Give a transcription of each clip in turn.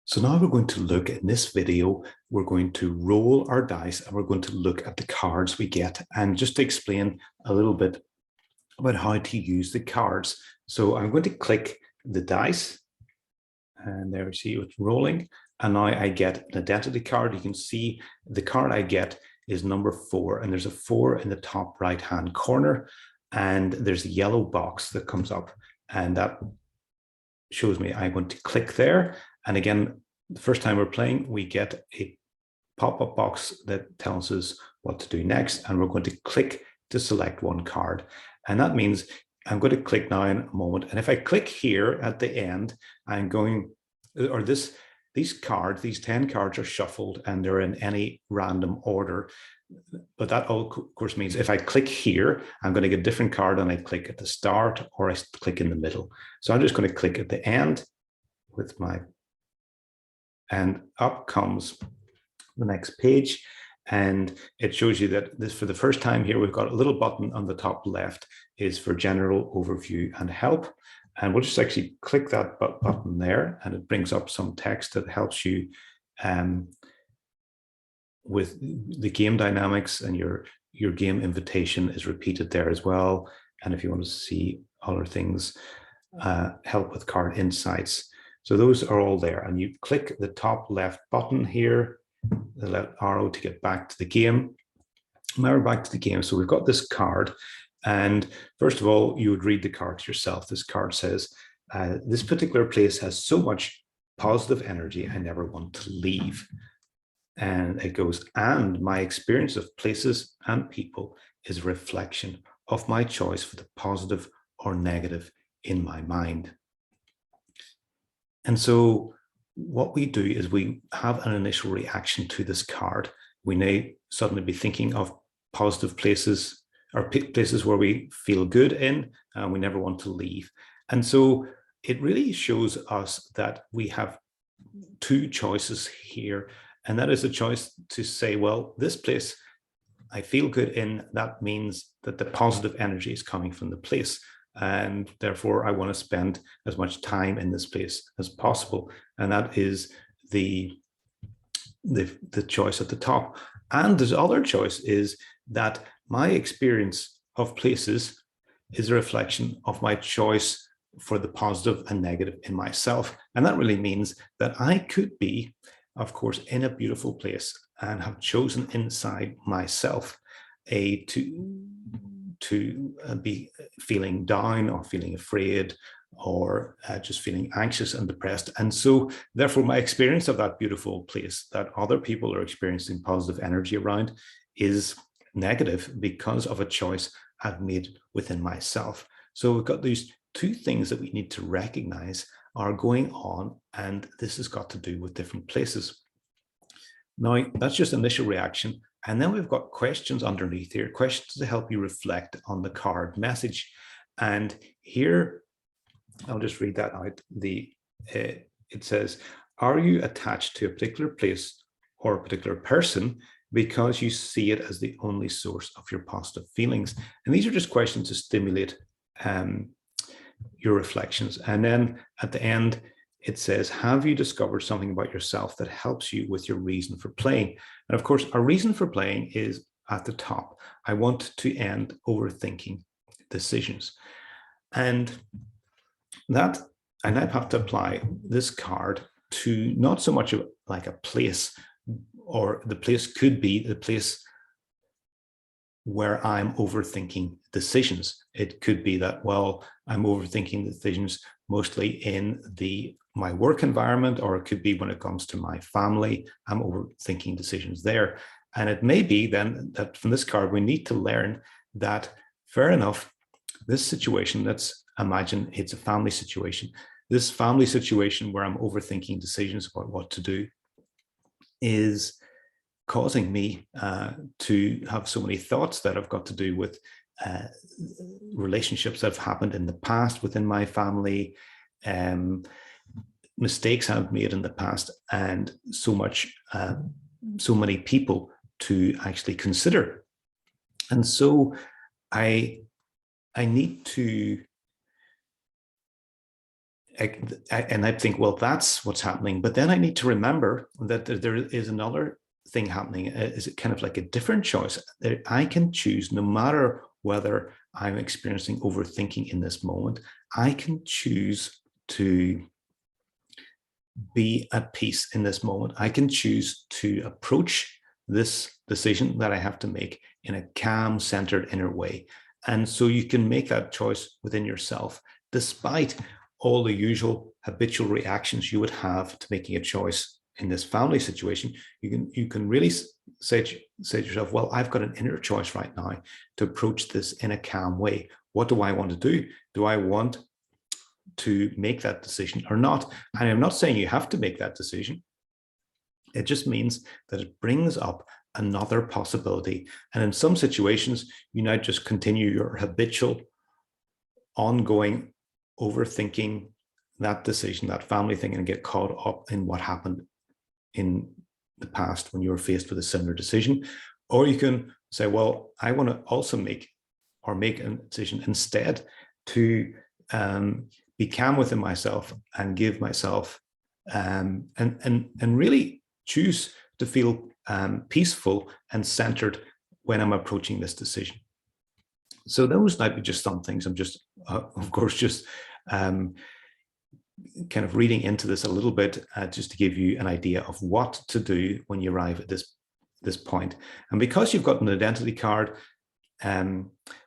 So now we're going to look in this video, we're going to roll our dice and we're going to look at the cards we get and just to explain a little bit about how to use the cards. So I'm going to click the dice and there we see it's rolling. And now I get an identity card. You can see the card I get is number 4 and there's a 4 in the top right hand corner and there's a yellow box that comes up and that shows me I'm going to click there. And again, the first time we're playing, we get a pop-up box that tells us what to do next. And we're going to click to select one card. And that means I'm going to click now in a moment. And if I click here at the end, I'm going, or these cards, these 10 cards are shuffled and they're in any random order. But that of course means if I click here, I'm going to get a different card and I click at the start or I click in the middle. So I'm just going to click at the end with my, and up comes the next page. And it shows you that this, for the first time here, we've got a little button on the top left is for general overview and help. And we'll just actually click that button there and it brings up some text that helps you with the game dynamics, and your game invitation is repeated there as well. And if you want to see other things, help with card insights. So those are all there. And you click the top left button here, the left arrow to get back to the game. Now we're back to the game. So we've got this card. And first of all, you would read the card yourself. This card says, this particular place has so much positive energy, I never want to leave. And it goes, and my experience of places and people is a reflection of my choice for the positive or negative in my mind. And so what we do is we have an initial reaction to this card. We may suddenly be thinking of positive places or places where we feel good in, and we never want to leave. And so it really shows us that we have two choices here. And that is a choice to say, well, this place I feel good in, that means that the positive energy is coming from the place. And therefore, I want to spend as much time in this place as possible. And that is the choice at the top. And the other choice is that my experience of places is a reflection of my choice for the positive and negative in myself. And that really means that I could be, of course, in a beautiful place and have chosen inside myself to be feeling down or feeling afraid or just feeling anxious and depressed. And so therefore my experience of that beautiful place that other people are experiencing positive energy around is negative because of a choice I've made within myself. So we've got these two things that we need to recognize are going on, and this has got to do with different places. Now, that's just initial reaction. And then we've got questions underneath here, questions to help you reflect on the card message. And here, I'll just read that out. It says, are you attached to a particular place or a particular person because you see it as the only source of your positive feelings? And these are just questions to stimulate your reflections. And then at the end, it says, have you discovered something about yourself that helps you with your reason for playing? And of course, our reason for playing is at the top. I want to end overthinking decisions. And that, and I have to apply this card to not so much like a place, or the place could be the place where I'm overthinking decisions. It could be that, well, I'm overthinking decisions mostly in my work environment, or it could be when it comes to my family, I'm overthinking decisions there. And it may be then that from this card, we need to learn that, fair enough, this situation, let's imagine it's a family situation. This family situation where I'm overthinking decisions about what to do is causing me to have so many thoughts that have got to do with relationships that have happened in the past within my family, mistakes I've made in the past, and so many people to actually consider. And so I need to and I think, well, that's what's happening. But then I need to remember that there is another thing happening. Is it kind of like a different choice? I can choose, no matter whether I'm experiencing overthinking in this moment, I can choose to be at peace in this moment. I can choose to approach this decision that I have to make in a calm, centered inner way. And so you can make that choice within yourself, despite all the usual habitual reactions you would have to making a choice in this family situation. You can really say to yourself, well, I've got an inner choice right now to approach this in a calm way. What do I want to do? Do I want to make that decision or not? And I'm not saying you have to make that decision. It just means that it brings up another possibility. And in some situations, you now just continue your habitual, ongoing overthinking that decision, that family thing, and get caught up in what happened in the past when you were faced with a similar decision. Or you can say, well, I want to also make a decision instead to be calm within myself and give myself and really choose to feel peaceful and centered when I'm approaching this decision. So those might be just some things. I'm just, of course, just kind of reading into this a little bit, just to give you an idea of what to do when you arrive at this point. And because you've got an identity card,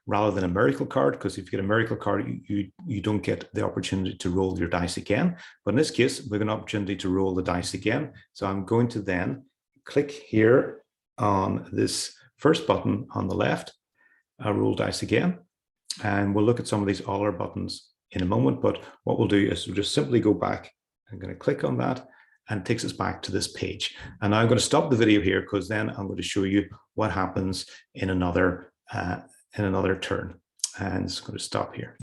rather than a miracle card, because if you get a miracle card, you don't get the opportunity to roll your dice again. But in this case, we have an opportunity to roll the dice again. So I'm going to then click here on this first button on the left, roll dice again, and we'll look at some of these other buttons in a moment. But what we'll do is we'll just simply go back. I'm going to click on that, and it takes us back to this page. And I'm going to stop the video here, because then I'm going to show you what happens in another turn. And it's going to stop here.